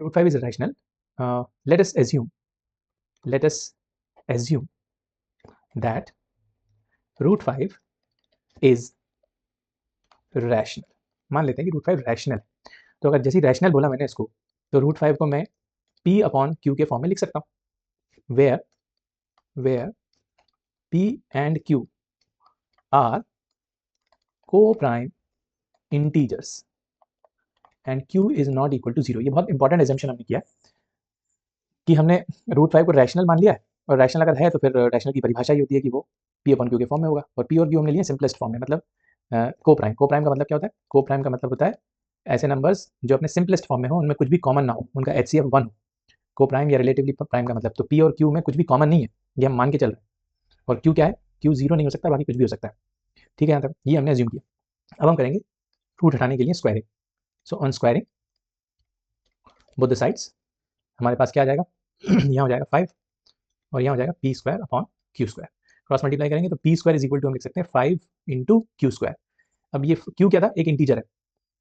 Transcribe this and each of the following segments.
root 5 is irrational. Let us assume that root 5 is rational. मान लेते हैं कि रूट 5 रैशनल है। तो अगर जैसे रैशनल बोला मैंने इसको, तो रूट 5 को मैं p अपॉन q के फॉर्म में लिख सकता हूँ, where p and q are को prime integers and q is not equal to 0। ये बहुत इंपॉर्टेंट एजम्पशन हमने किया कि हमने रूट 5 को रैशनल मान लिया है, और रैशनल अगर है तो फिर रैशनल की परिभाषा ही होती है कि वो p अपॉन q के फॉर्म में होगा, और p और q हमने लिए सिंपलेस्ट फॉर्म में, मतलब को प्राइम का मतलब क्या होता है? को प्राइम का मतलब होता है ऐसे नंबर्स जो अपने सिंपलेस्ट फॉर्म में हो, उनमें कुछ भी कॉमन ना हो, उनका HCF 1 हो। को प्राइम या रिलेटिवली प्राइम का मतलब, तो p और q में कुछ भी कॉमन नहीं है, ये हम मान के चल रहे हैं। और q क्या है? q 0 नहीं हो सकता, बाकी कुछ भी हो सकता है। ठीक है, यहाँ तक ये हमने अज्यूम किया। अब हम करेंगे रूट हटाने के लिए squaring. So on squaring both the sides हमारे पास क्या आ जाएगा? यहाँ हो जाएगा 5 और यहाँ हो जाएगा p square upon q square. Cross multiply करेंगे तो p square is equal to हम लिख सकते हैं 5 इंटू क्यू स्क्वायर। अब ये q क्या था? एक इंटीजर है,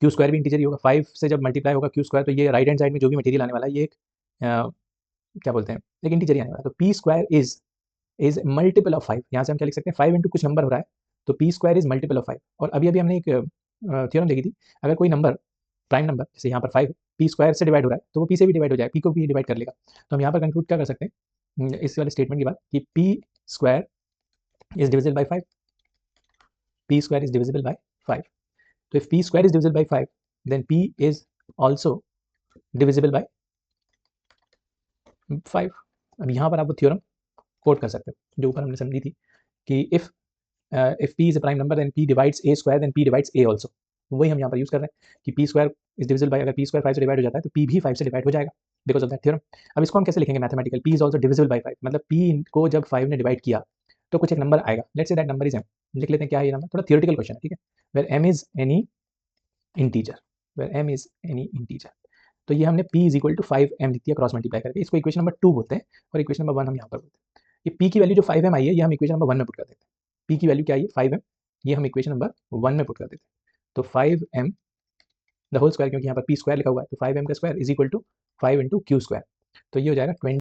क्यू स्क्वायर भी इंटीजर ही होगा। 5 से जब मल्टीप्लाई होगा क्यू स्क्वायर, तो ये राइट हैंड साइड में जो भी मटेरियल आने वाला है ये एक क्या बोलते हैं, एक इंटीजर ही आने वाला है। तो p square is multiple of 5। यहाँ से हम क्या लिख सकते हैं? 5 इंटू कुछ नंबर हो रहा है, तो p square is multiple of 5। और अभी अभी हमने एक थ्योरम देखी थी, अगर कोई नंबर प्राइम नंबर जैसे यहाँ पर 5 p स्क्वायर से डिवाइड हो रहा है, तो वो p से भी डिवाइड हो जाएगा, p को भी डिवाइड कर लेगा। तो हम यहाँ पर कंक्लूड क्या कर सकते हैं इस वाले स्टेटमेंट की बात, कि p square is divisible by 5, p square is divisible by 5। तो if p square is divisible by 5, then p is also divisible by 5। अब यहाँ पर आप वो थ्योरम कोट कर सकते हो जो ऊपर हमने समझी थी कि if p is a prime number then p divides a square then p divides a also। वही हम यहाँ पर यूज कर रहे हैं कि p square is divisible by, अगर p square 5 से डिवाइड हो जाता है तो p भी 5 से डिवाइड हो जाएगा बिकॉज ऑफ दैट थ्योरम। अब इसको हम कैसे लिखेंगे mathematical? p is also divisible by 5, मतलब p को जब 5 ने डिवाइड किया तो कुछ एक नंबर आएगा, let's say that number is m। लिख लेते हैं क्या है ये नंबर, थोड़ा थियोरेटिकल क्वेश्चन है, ठीक है। Where m is any integer, where m is any integer। तो ये हमने p is equal to 5m लिख दिया क्रॉस मल्टीप्लाई करके। इसको इक्वेशन नंबर 2 बोलते हैं और इक्वेशन नंबर 1 हम यहाँ पर बोलते हैं। ये p की वैल्यू जो 5m आई है ये हम इक्वेशन नंबर 1 में पुट कर देते हैं। p की वैल्यू क्या है? 5m, ये हम इक्वेशन नंबर 1 में पुट कर देते हैं। तो 5m द होल स्क्वायर, क्योंकि यहाँ पर p स्क्वायर लिखा हुआ है, तो 5m का square is equal to 5 into q square. तो ये हो जाएगा 20